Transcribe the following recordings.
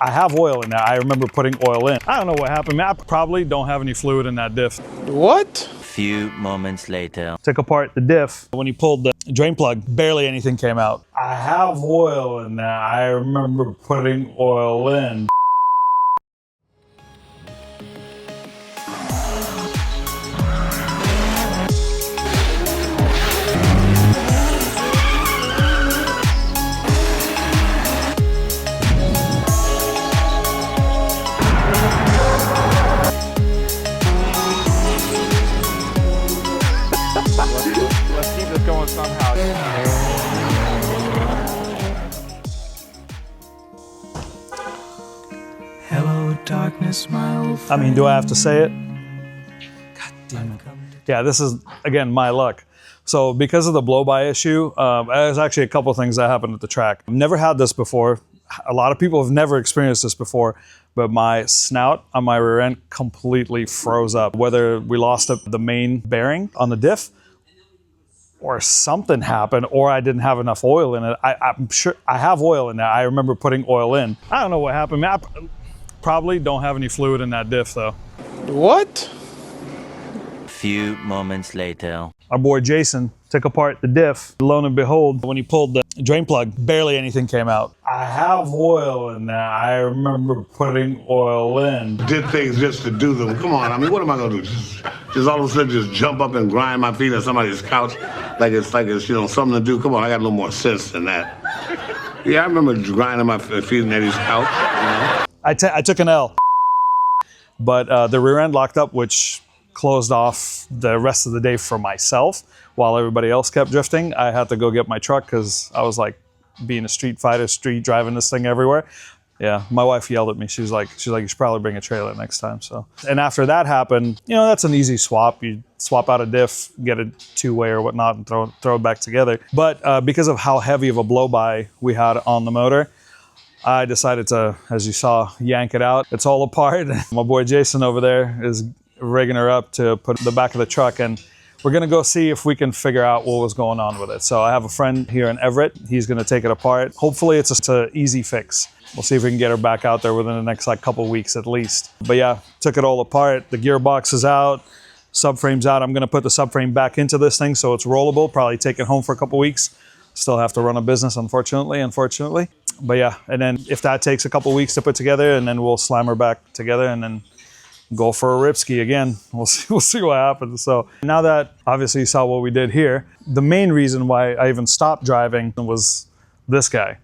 I have oil in there. I remember putting oil in. I don't know what happened. I probably don't have any fluid in that diff. What? Few moments later. Took apart the diff. When you pulled the drain plug, barely anything came out. I have oil in there. I remember putting oil in. Let's keep this going somehow. Hello, darkness, my old friend. I mean, do I have to say it? God damn it. Yeah, this is, again, my luck. So because of the blow-by issue, there's actually a couple things that happened at the track. I've never had this before. A lot of people have never experienced this before, but my snout on my rear end completely froze up. Whether we lost the main bearing on the diff, or something happened, or I didn't have enough oil in it. I'm sure I have oil in there. I remember putting oil in. I don't know what happened. I probably don't have any fluid in that diff though. What? Few moments later. Our boy Jason took apart the diff. Lo and behold, when he pulled the drain plug, barely anything came out. I have oil in there. I remember putting oil in. Did things just to do them. Come on, I mean, what am I gonna do? Just all of a sudden just jump up and grind my feet on somebody's couch like it's you know, something to do. Come on, I got a little more sense than that. Yeah, I remember grinding my feet on Eddie's couch. You know? I took an L. But the rear end locked up, which closed off the rest of the day for myself while everybody else kept drifting. I had to go get my truck because I was like being a street fighter, street driving this thing everywhere. Yeah, my wife yelled at me. She's like, you should probably bring a trailer next time. So, and after that happened, you know, that's an easy swap. You swap out a diff, get a two-way or whatnot, and throw it back together. But because of how heavy of a blow-by we had on the motor, I decided to, as you saw, yank it out. It's all apart. My boy Jason over there is rigging her up to put the back of the truck, and we're gonna go see if we can figure out what was going on with it. So I have a friend here in Everett. He's gonna take it apart. Hopefully it's just an easy fix. We'll see if we can get her back out there within the next couple weeks at least. But yeah, took it all apart. The gearbox is out, subframe's out. I'm gonna put the subframe back into this thing so it's rollable, probably take it home for a couple weeks. Still have to run a business, unfortunately. But yeah, and then if that takes a couple weeks to put together, and then we'll slam her back together and then go for a ripski again. We'll see what happens. So now that obviously you saw what we did here, the main reason why I even stopped driving was this guy.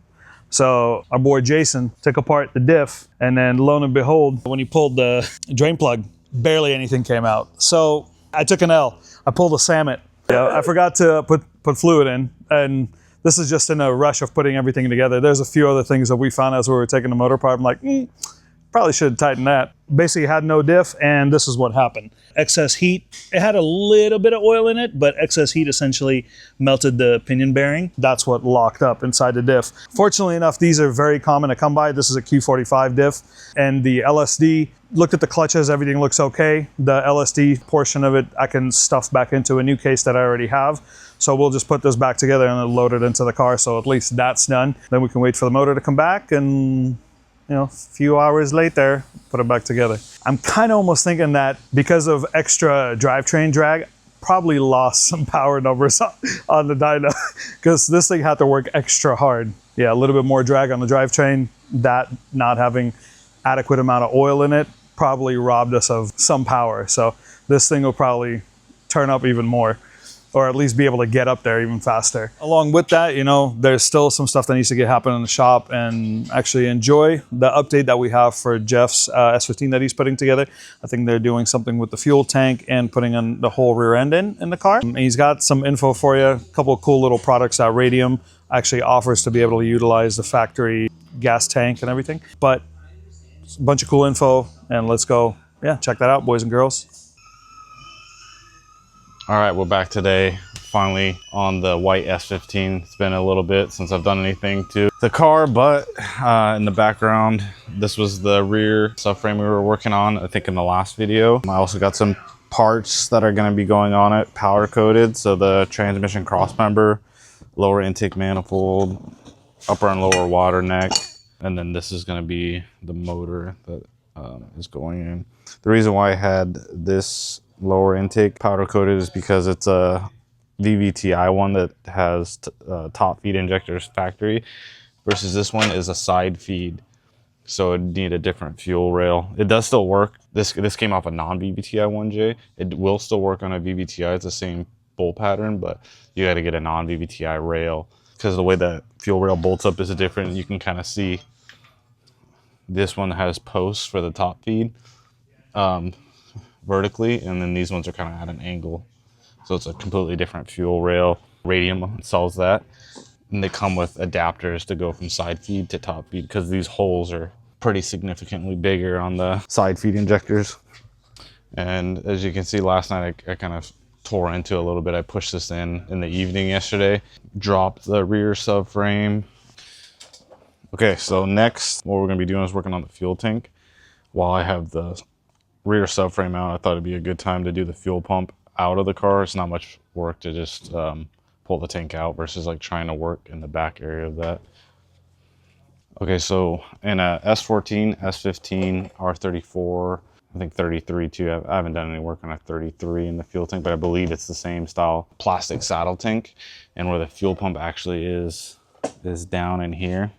So our boy Jason took apart the diff, and then lo and behold, when he pulled the drain plug, barely anything came out. So I took an L. I pulled a Samet. Yeah, I forgot to put fluid in, and this is just in a rush of putting everything together. There's a few other things that we found as we were taking the motor apart. I'm like, probably should have tightened that. Basically had no diff, and this is what happened. Excess heat. It had a little bit of oil in it, but excess heat essentially melted the pinion bearing. That's what locked up inside the diff. Fortunately enough, these are very common to come by. This is a Q45 diff, and the LSD, looked at the clutches, everything looks okay. The LSD portion of it, I can stuff back into a new case that I already have. So we'll just put this back together and then load it into the car. So at least that's done. Then we can wait for the motor to come back, and you know, a few hours later, put it back together. I'm kind of almost thinking that because of extra drivetrain drag, probably lost some power numbers on the dyno because this thing had to work extra hard. Yeah, a little bit more drag on the drivetrain. That not having adequate amount of oil in it probably robbed us of some power. So this thing will probably turn up even more, or at least be able to get up there even faster. Along with that, you know, there's still some stuff that needs to get happen in the shop, and actually enjoy the update that we have for Jeff's S15 that he's putting together. I think they're doing something with the fuel tank and putting on the whole rear end in the car. And he's got some info for you, a couple of cool little products that Radium actually offers to be able to utilize the factory gas tank and everything. But a bunch of cool info, and let's go, yeah, check that out, boys and girls. All right, we're back today, finally on the white S15. It's been a little bit since I've done anything to the car, but in the background, this was the rear subframe we were working on, I think in the last video. I also got some parts that are gonna be going on it, powder coated. So the transmission cross member, lower intake manifold, upper and lower water neck, And then this is going to be the motor that is going in. The reason why I had this lower intake powder coated is because it's a VVTi one that has top feed injectors factory, versus this one is a side feed. So it'd need a different fuel rail. It does still work. This came off a non-VVTi 1J. It will still work on a VVTi. It's the same bolt pattern, but you got to get a non-VVTi rail because the way that fuel rail bolts up is different. You can kind of see this one has posts for the top feed vertically, and then these ones are kind of at an angle. So it's a completely different fuel rail. Radium installs that. And they come with adapters to go from side feed to top feed because these holes are pretty significantly bigger on the side feed injectors. And as you can see, last night I kind of tore into a little bit. I pushed this in the evening yesterday, dropped the rear subframe. Okay, so next what we're gonna be doing is working on the fuel tank. While I have the rear subframe out, I thought it'd be a good time to do the fuel pump out of the car. It's not much work to just pull the tank out versus like trying to work in the back area of that. Okay, so in a S14, S15, R34, I think 33 too. I haven't done any work on a 33 in the fuel tank, but I believe it's the same style plastic saddle tank. And where the fuel pump actually is down in here.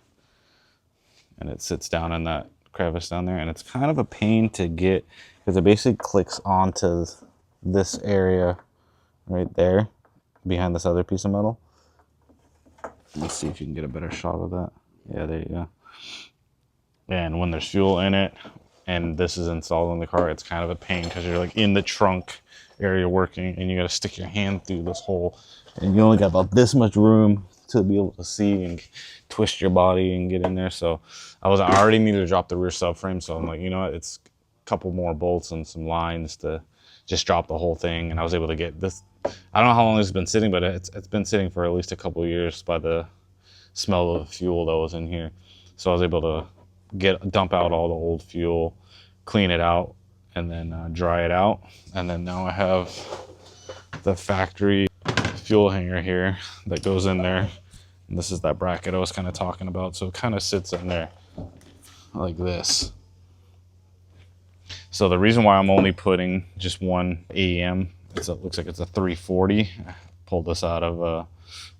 And it sits down in that crevice down there. And it's kind of a pain to get because it basically clicks onto this area right there behind this other piece of metal. Let's see if you can get a better shot of that. Yeah, there you go. And when there's fuel in it and this is installed in the car, it's kind of a pain because you're like in the trunk area working and you got to stick your hand through this hole and you only got about this much room to be able to see and twist your body and get in there. So I already needed to drop the rear subframe, so I'm like, you know what, it's a couple more bolts and some lines to just drop the whole thing. And I was able to get this. I don't know how long it's been sitting, but it's been sitting for at least a couple of years by the smell of the fuel that was in here. So I was able to dump out all the old fuel, clean it out, and then dry it out. And then now I have the factory fuel hanger here that goes in there. And this is that bracket I was kind of talking about. So it kind of sits in there like this. So the reason why I'm only putting just one AEM, it looks like it's a 340. I pulled this out of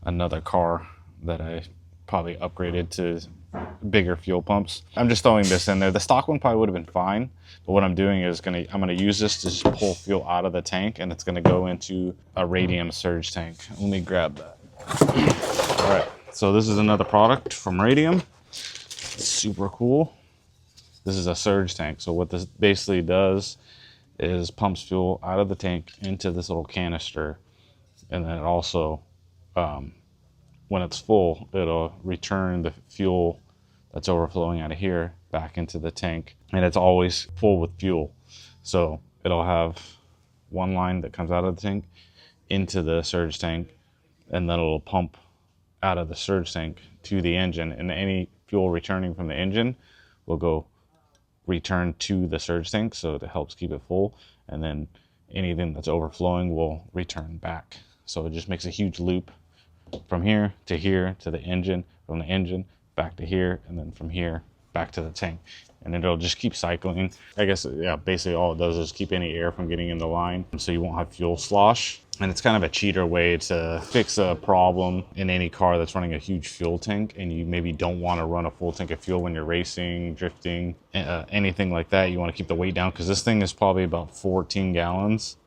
another car that I probably upgraded to bigger fuel pumps. I'm just throwing this in there. The stock one probably would have been fine, but what I'm doing is I'm gonna use this to just pull fuel out of the tank, and it's gonna go into a radium surge tank. Let me grab that. All right, so this is another product from Radium. It's super cool. This is a surge tank. So what this basically does is pumps fuel out of the tank into this little canister, and then it also, when it's full, it'll return the fuel that's overflowing out of here back into the tank, and it's always full with fuel. So it'll have one line that comes out of the tank into the surge tank, and then it'll pump out of the surge tank to the engine, and any fuel returning from the engine will go return to the surge tank, so it helps keep it full, and then anything that's overflowing will return back. So it just makes a huge loop from here to the engine, from the engine back to here, and then from here back to the tank, and it'll just keep cycling. I guess, yeah, basically all it does is keep any air from getting in the line, so you won't have fuel slosh. And it's kind of a cheater way to fix a problem in any car that's running a huge fuel tank, and you maybe don't want to run a full tank of fuel when you're racing, drifting, anything like that. You want to keep the weight down because this thing is probably about 14 gallons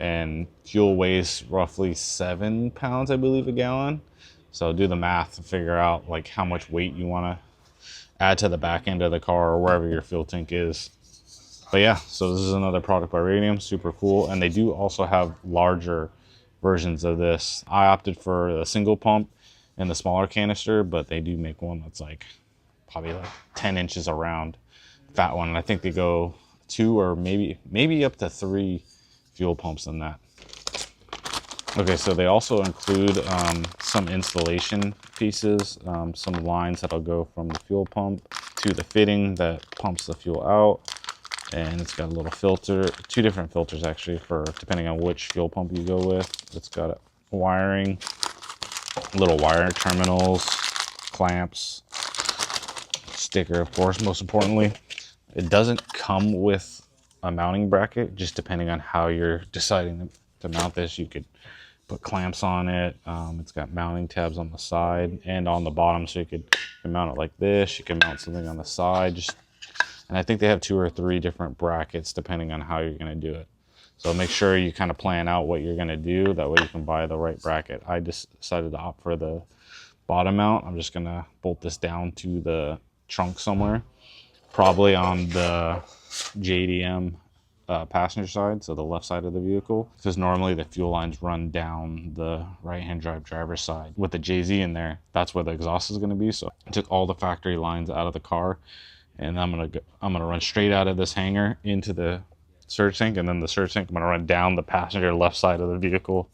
and fuel weighs roughly 7 pounds, I believe, a gallon. So do the math to figure out like how much weight you want to add to the back end of the car or wherever your fuel tank is. But yeah, so this is another product by Radium, super cool. And they do also have larger versions of this. I opted for a single pump and the smaller canister, but they do make one that's like probably like 10 inches around, fat one. And I think they go 2 or maybe up to 3 fuel pumps in that. Okay, so they also include some installation pieces, some lines that'll go from the fuel pump to the fitting that pumps the fuel out. And it's got a little filter, 2 different filters actually, for depending on which fuel pump you go with. It's got wiring, little wire terminals, clamps, sticker, of course, most importantly. It doesn't come with a mounting bracket, just depending on how you're deciding to mount this. You could put clamps on it. It's got mounting tabs on the side and on the bottom, so you could mount it like this. You can mount something on the side. And I think they have 2 or 3 different brackets depending on how you're going to do it. So make sure you kind of plan out what you're going to do. That way you can buy the right bracket. I just decided to opt for the bottom mount. I'm just going to bolt this down to the trunk somewhere, probably on the JDM passenger side, so the left side of the vehicle, because normally the fuel lines run down the right-hand drive driver's side. With the JZ in there, that's where the exhaust is going to be. So I took all the factory lines out of the car, and I'm gonna run straight out of this hanger into the surge tank, and then the surge tank I'm gonna run down the passenger left side of the vehicle.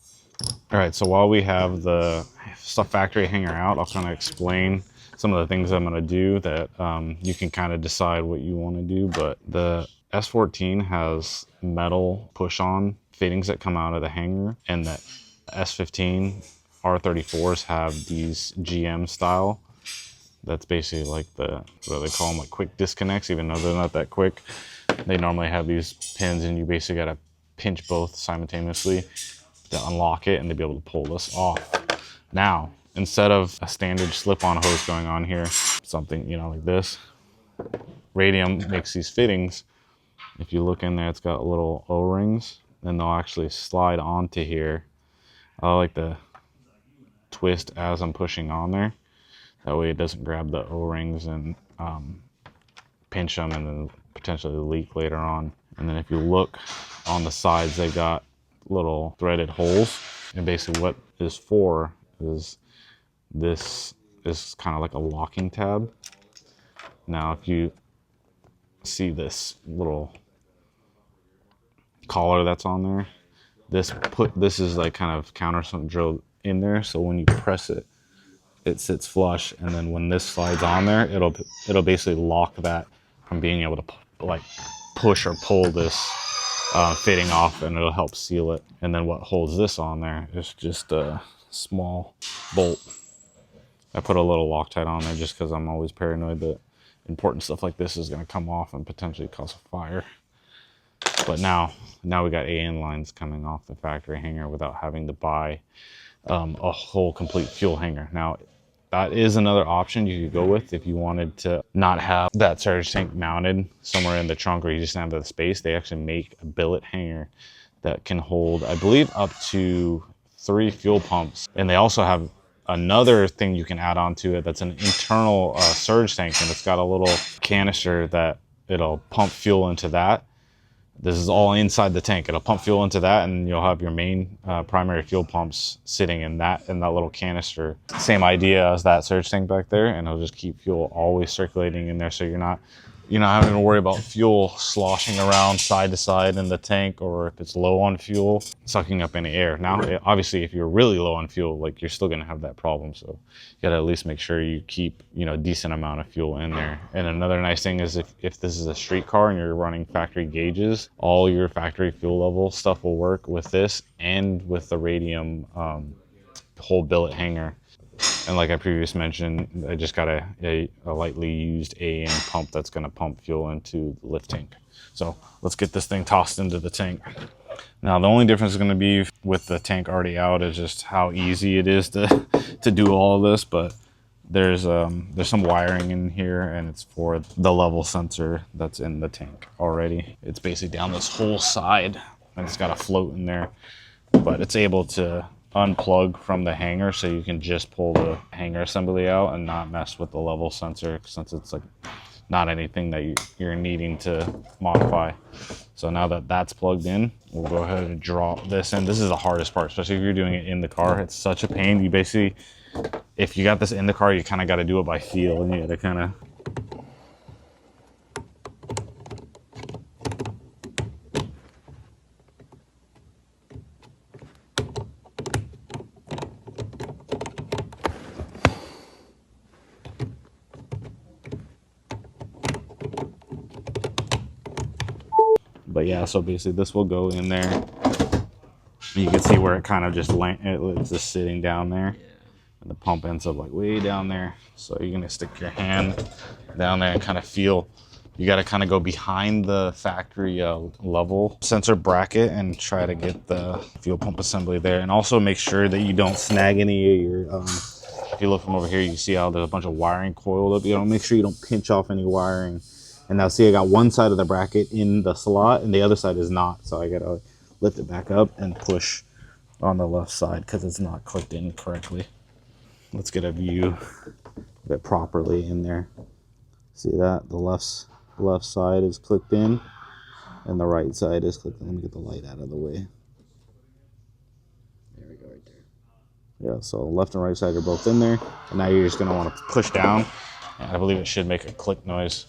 All right, so while we have the stuff factory hanger out, I'll kind of explain some of the things I'm gonna do that you can kind of decide what you want to do. But the S14 has metal push-on fittings that come out of the hanger, and that S15 R34s have these GM style. That's basically like what they call them, like quick disconnects, even though they're not that quick. They normally have these pins, and you basically got to pinch both simultaneously to unlock it and to be able to pull this off. Now, instead of a standard slip-on hose going on here, something, you know, like this, Radium makes these fittings. If you look in there, it's got little O-rings, and they'll actually slide onto here. I like to twist as I'm pushing on there. That way it doesn't grab the O-rings and pinch them and then potentially leak later on. And then if you look on the sides, they got little threaded holes. And basically what is for is this is kind of like a locking tab. Now if you see this little collar that's on there, this is like kind of countersunk drilled in there, so when you press it, it sits flush, and then when this slides on there, it'll basically lock that from being able to like push or pull this fitting off, and it'll help seal it. And then what holds this on there is just a small bolt. I put a little Loctite on there just because I'm always paranoid that important stuff like this is going to come off and potentially cause a fire. But now we got AN lines coming off the factory hanger without having to buy a whole complete fuel hanger. Now, that is another option you could go with if you wanted to not have that surge tank mounted somewhere in the trunk, or you just don't have the space. They actually make a billet hanger that can hold, I believe, up to 3 fuel pumps. And they also have another thing you can add on to it that's an internal surge tank, and it's got a little canister that it'll pump fuel into that. This is all inside the tank. It'll pump fuel into that, and you'll have your main primary fuel pumps sitting in that little canister. Same idea as that surge tank back there, and it'll just keep fuel always circulating in there, so you're not having to worry about fuel sloshing around side to side in the tank, or if it's low on fuel, sucking up any air. Now, obviously, if you're really low on fuel, like, you're still gonna have that problem. So you gotta at least make sure you keep, a decent amount of fuel in there. And another nice thing is if this is a street car and you're running factory gauges, all your factory fuel level stuff will work with this and with the Radium whole billet hanger. And like I previously mentioned, I just got a lightly used AN pump that's going to pump fuel into the lift tank. So let's get this thing tossed into the tank. Now, the only difference is going to be with the tank already out is just how easy it is to do all of this. But there's some wiring in here, and it's for the level sensor that's in the tank already. It's basically down this whole side, and it's got a float in there, but it's able to unplug from the hanger, so you can just pull the hanger assembly out and not mess with the level sensor, since it's like not anything that you're needing to modify. So now that that's plugged in, we'll go ahead and drop this in. This is the hardest part, especially if you're doing it in the car. It's such a pain. You basically, if you got this in the car, you kind of got to do it by feel, and you got to kind of But yeah, so basically this will go in there. You can see where it kind of just it's just sitting down there. and the pump ends up like way down there. So you're gonna stick your hand down there and kind of feel. You got to kind of go behind the factory level sensor bracket and try to get the fuel pump assembly there. And also make sure that you don't snag any of your, if you look from over here, you see how there's a bunch of wiring coiled up. You know, make sure you don't pinch off any wiring. And now see, I got one side of the bracket in the slot and the other side is not. So I got to lift it back up and push on the left side because it's not clicked in correctly. Let's get a view of it properly in there. See that? The left side is clicked in and the right side is clicked in. Let me get the light out of the way. There we go, right there. Yeah, so left and right side are both in there. And now you're just going to want to push down. And I believe it should make a click noise.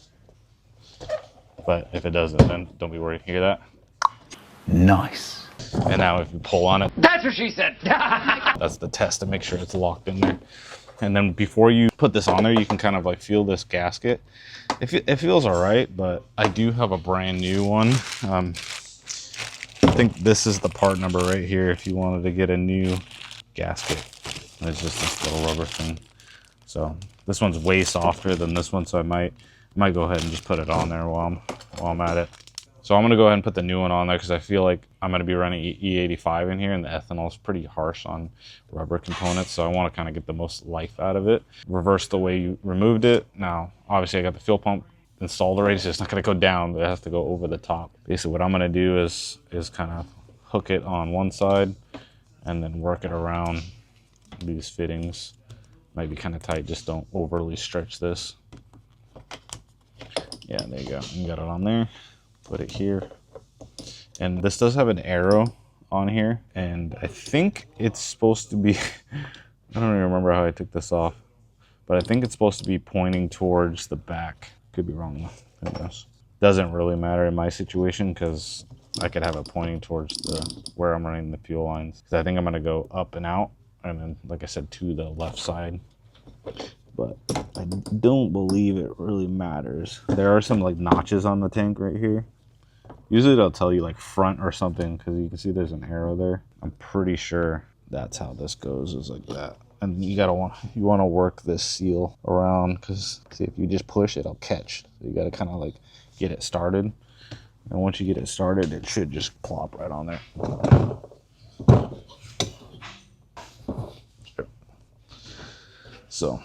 But if it doesn't, then don't be worried. Hear that? Nice. And now if you pull on it. That's what she said. That's the test to make sure it's locked in there. And then before you put this on there, you can kind of like feel this gasket. It feels all right, but I do have a brand new one. I think this is the part number right here if you wanted to get a new gasket. It's just this little rubber thing. So this one's way softer than this one, so I might go ahead and just put it on there while I'm at it. So I'm gonna go ahead and put the new one on there because I feel like I'm gonna be running E85 in here, and the ethanol is pretty harsh on rubber components. So I want to kind of get the most life out of it. Reverse the way you removed it. Now, obviously I got the fuel pump installed already, so it's not gonna go down, but it has to go over the top. Basically what I'm gonna do is kind of hook it on one side and then work it around these fittings. Might be kind of tight, just don't overly stretch this. Yeah, there you go. You got it on there. Put it here. And this does have an arrow on here, and I think it's supposed to be I don't even remember how I took this off, but I think it's supposed to be pointing towards the back. Could be wrong though. Doesn't really matter in my situation because I could have it pointing towards where I'm running the fuel lines, because I think I'm going to go up and out, and then like I said, to the left side. But I don't believe it really matters. There are some like notches on the tank right here. Usually they'll tell you like front or something, because you can see there's an arrow there. I'm pretty sure that's how this goes, is like that. And you want to work this seal around, because see, if you just push, it'll catch. So you got to kind of like get it started. And once you get it started, it should just plop right on there. So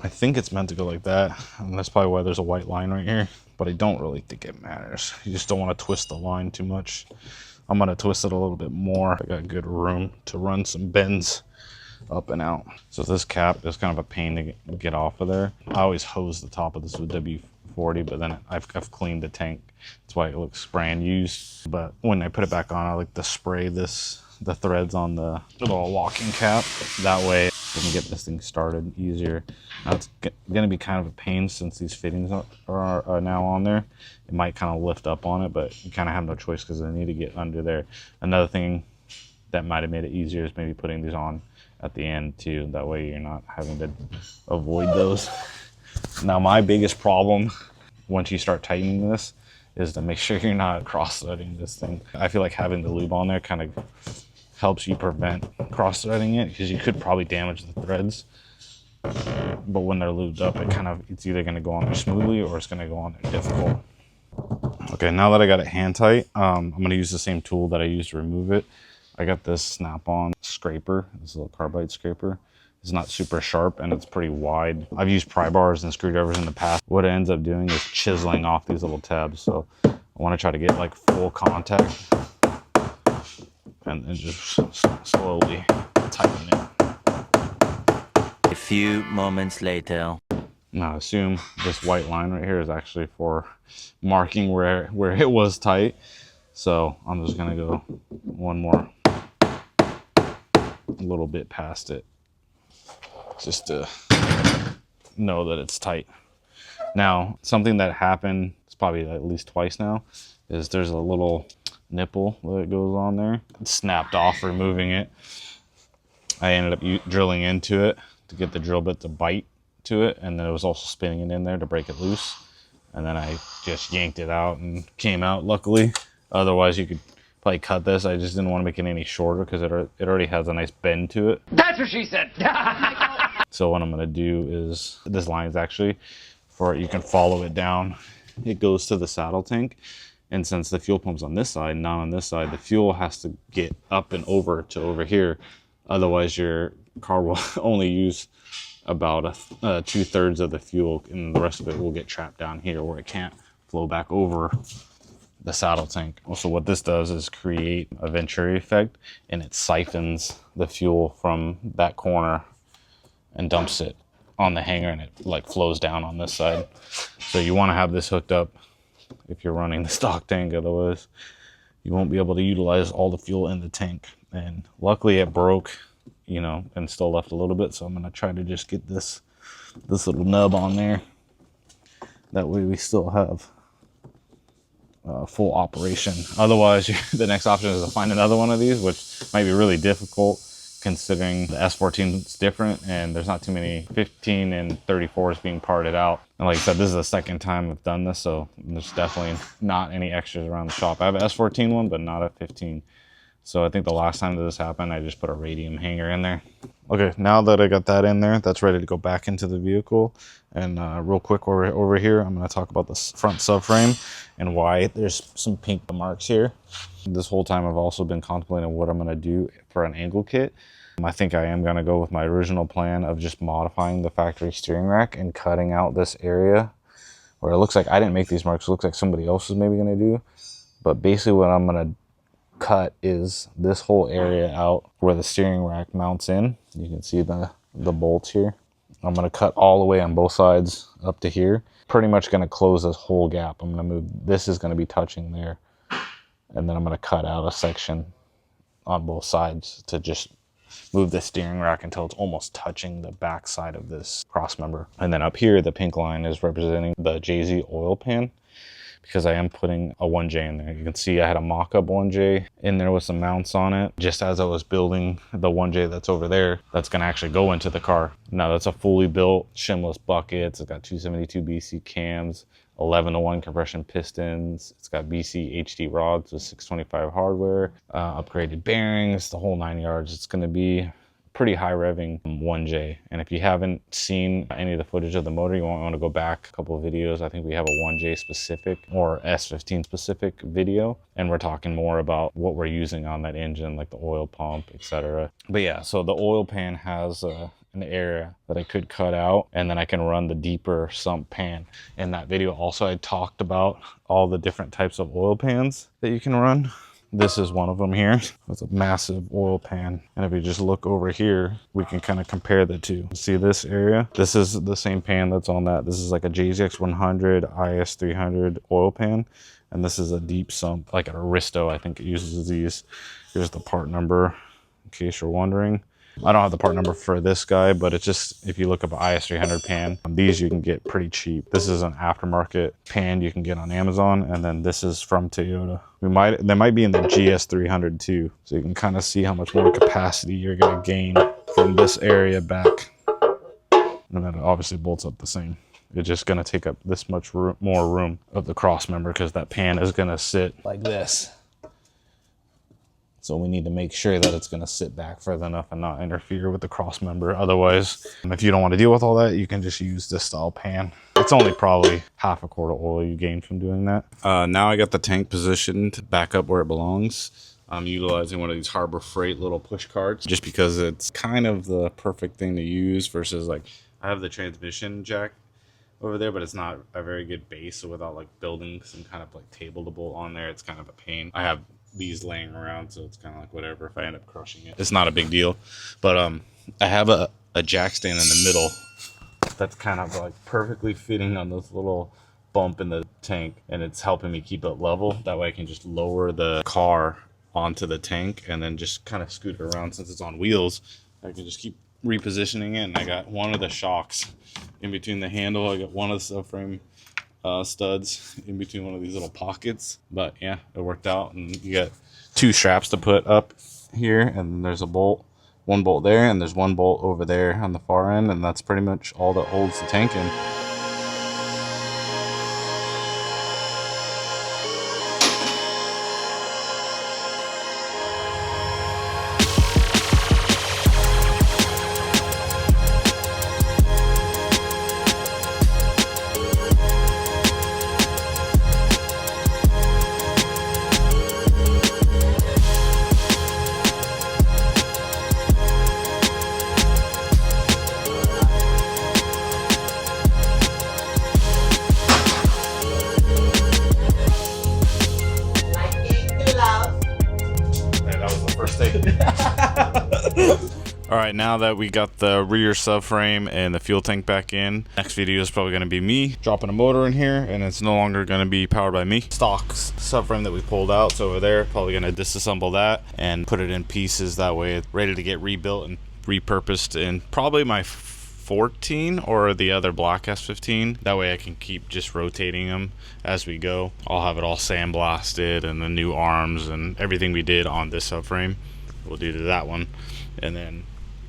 I think it's meant to go like that, and that's probably why there's a white line right here, but I don't really think it matters. You just don't want to twist the line too much. I'm going to twist it a little bit more. I got good room to run some bends up and out. So this cap is kind of a pain to get off of there. I always hose the top of this with W40, but then I've cleaned the tank. That's why it looks brand used. But when I put it back on, I like to spray the threads on the little locking cap. That way we can get this thing started easier. Now it's gonna be kind of a pain since these fittings are now on there. It might kind of lift up on it, but you kind of have no choice because I need to get under there. Another thing that might have made it easier is maybe putting these on at the end too. That way you're not having to avoid those. Now my biggest problem once you start tightening this is to make sure you're not cross-threading this thing. I feel like having the lube on there kind of helps you prevent cross-threading it, because you could probably damage the threads. But when they're lubed up, it's either going to go on there smoothly or it's going to go on there difficult. Okay, now that I got it hand tight, I'm going to use the same tool that I used to remove it. I got this snap-on scraper, this little carbide scraper. It's not super sharp and it's pretty wide. I've used pry bars and screwdrivers in the past. What it ends up doing is chiseling off these little tabs. So I want to try to get like full contact and just slowly tighten it. A few moments later. Now assume this white line right here is actually for marking where it was tight. So I'm just gonna go one more, a little bit past it, just to know that it's tight. Now, something that happened, it's probably at least twice now, is there's a little nipple that goes on there. It snapped off removing it. I ended up drilling into it to get the drill bit to bite to it, and then it was also spinning it in there to break it loose. And then I just yanked it out and came out, luckily. Otherwise, you could like cut this. I just didn't want to make it any shorter because it already has a nice bend to it. That's what she said. So what I'm gonna do is, this line is actually, for you can follow it down. It goes to the saddle tank. And since the fuel pump's on this side, not on this side, the fuel has to get up and over to over here. Otherwise your car will only use about 2/3 of the fuel, and the rest of it will get trapped down here where it can't flow back over the saddle tank. Also, what this does is create a Venturi effect, and it siphons the fuel from that corner and dumps it on the hanger, and it like flows down on this side. So you want to have this hooked up if you're running the stock tank, otherwise you won't be able to utilize all the fuel in the tank. And luckily it broke, you know, and still left a little bit, so I'm going to try to just get this little nub on there. That way we still have full operation. Otherwise the next option is to find another one of these, which might be really difficult considering the S14 is different and there's not too many 15 and 34s being parted out. And like I said, this is the second time I've done this, so there's definitely not any extras around the shop. I have an S14 one, but not a 15. So I think the last time that this happened, I just put a radium hanger in there. Okay, now that I got that in there, that's ready to go back into the vehicle. And real quick over here, I'm gonna talk about the front subframe and why there's some pink marks here. This whole time I've also been contemplating what I'm gonna do for an angle kit. I think I am gonna go with my original plan of just modifying the factory steering rack and cutting out this area where it looks like I didn't make these marks. It looks like somebody else is maybe gonna do. But basically what I'm gonna cut is this whole area out where the steering rack mounts in. You can see the bolts here. I'm gonna cut all the way on both sides up to here. Pretty much gonna close this whole gap. I'm gonna move, this is gonna be touching there. And then I'm gonna cut out a section on both sides to just move the steering rack until it's almost touching the back side of this cross member. And then up here, the pink line is representing the JZ oil pan, because I am putting a 1J in there. You can see I had a mock-up 1J in there with some mounts on it. Just as I was building the 1J that's over there, that's gonna actually go into the car. Now that's a fully built shimless buckets. It's got 272 BC cams, 11-to-1 compression pistons. It's got BC HD rods with 625 hardware, upgraded bearings, the whole 9 yards. It's gonna be pretty high revving 1J. And if you haven't seen any of the footage of the motor, you want to go back a couple of videos. I think we have a 1J specific or S15 specific video, and we're talking more about what we're using on that engine, like the oil pump, etc. But yeah, so the oil pan has an area that I could cut out, and then I can run the deeper sump pan. In that video also, I talked about all the different types of oil pans that you can run. This is one of them here. It's a massive oil pan. And if you just look over here, we can kind of compare the two. See this area? This is the same pan that's on that. This is like a JZX100 IS300 oil pan. And this is a deep sump, like an Aristo, I think it uses these. Here's the part number, in case you're wondering. I don't have the part number for this guy, but it's just, if you look up an IS300 pan, these you can get pretty cheap. This is an aftermarket pan you can get on Amazon, and then this is from Toyota. They might be in the GS300 too, so you can kind of see how much more capacity you're gonna gain from this area back. And then it obviously bolts up the same. It's just gonna take up this much more room of the cross member, because that pan is gonna sit like this. So we need to make sure that it's gonna sit back further enough and not interfere with the cross member. Otherwise, if you don't want to deal with all that, you can just use this style pan. It's only probably half a quart of oil you gain from doing that. Now I got the tank positioned back up where it belongs. I'm utilizing one of these Harbor Freight little push carts, just because it's kind of the perfect thing to use versus, like, I have the transmission jack over there, but it's not a very good base. So without like building some kind of like table to bolt on there, it's kind of a pain. I have these laying around, so it's kind of like whatever. If I end up crushing it, it's not a big deal. But I have a jack stand in the middle that's kind of like perfectly fitting on this little bump in the tank, and it's helping me keep it level. That way I can just lower the car onto the tank and then just kind of scoot it around. Since it's on wheels, I can just keep repositioning it. And I got one of the shocks in between the handle. I got one of the subframe studs in between one of these little pockets. But yeah, it worked out. And you got two straps to put up here, and then there's a bolt, one bolt there, and there's one bolt over there on the far end, and that's pretty much all that holds the tank in. All right, now that we got the rear subframe and the fuel tank back in, next video is probably going to be me dropping a motor in here, and it's no longer going to be powered by me. Stock subframe that we pulled out, so over there, probably going to disassemble that and put it in pieces. That way it's ready to get rebuilt and repurposed in probably my 14 or the other black S15. That way I can keep just rotating them as we go. I'll have it all sandblasted and the new arms and everything we did on this subframe we'll do to that one, and then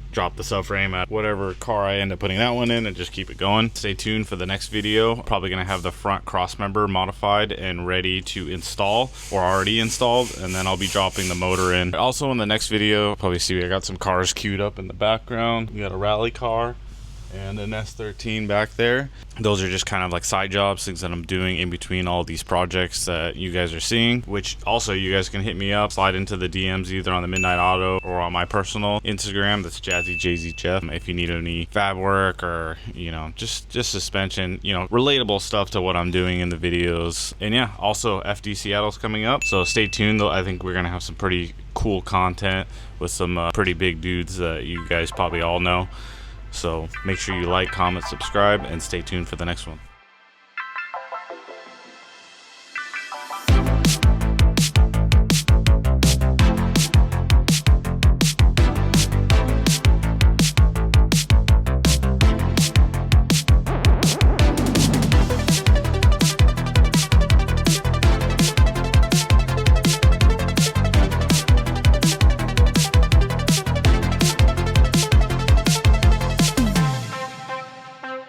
drop the subframe at whatever car I end up putting that one in and just keep it going. Stay tuned for the next video. Probably gonna have the front crossmember modified and ready to install, or already installed, and then I'll be dropping the motor in. Also in the next video, probably see I got some cars queued up in the background. We got a rally car and an S13 back there. Those are just kind of like side jobs, things that I'm doing in between all these projects that you guys are seeing, which also you guys can hit me up, slide into the DMs either on the Midnight Auto or on my personal Instagram. That's JazzyJZChef. If you need any fab work or, you know, just suspension, you know, relatable stuff to what I'm doing in the videos. And yeah, also FD Seattle's coming up, so stay tuned though. I think we're gonna have some pretty cool content with some pretty big dudes that you guys probably all know. So make sure you like, comment, subscribe, and stay tuned for the next one.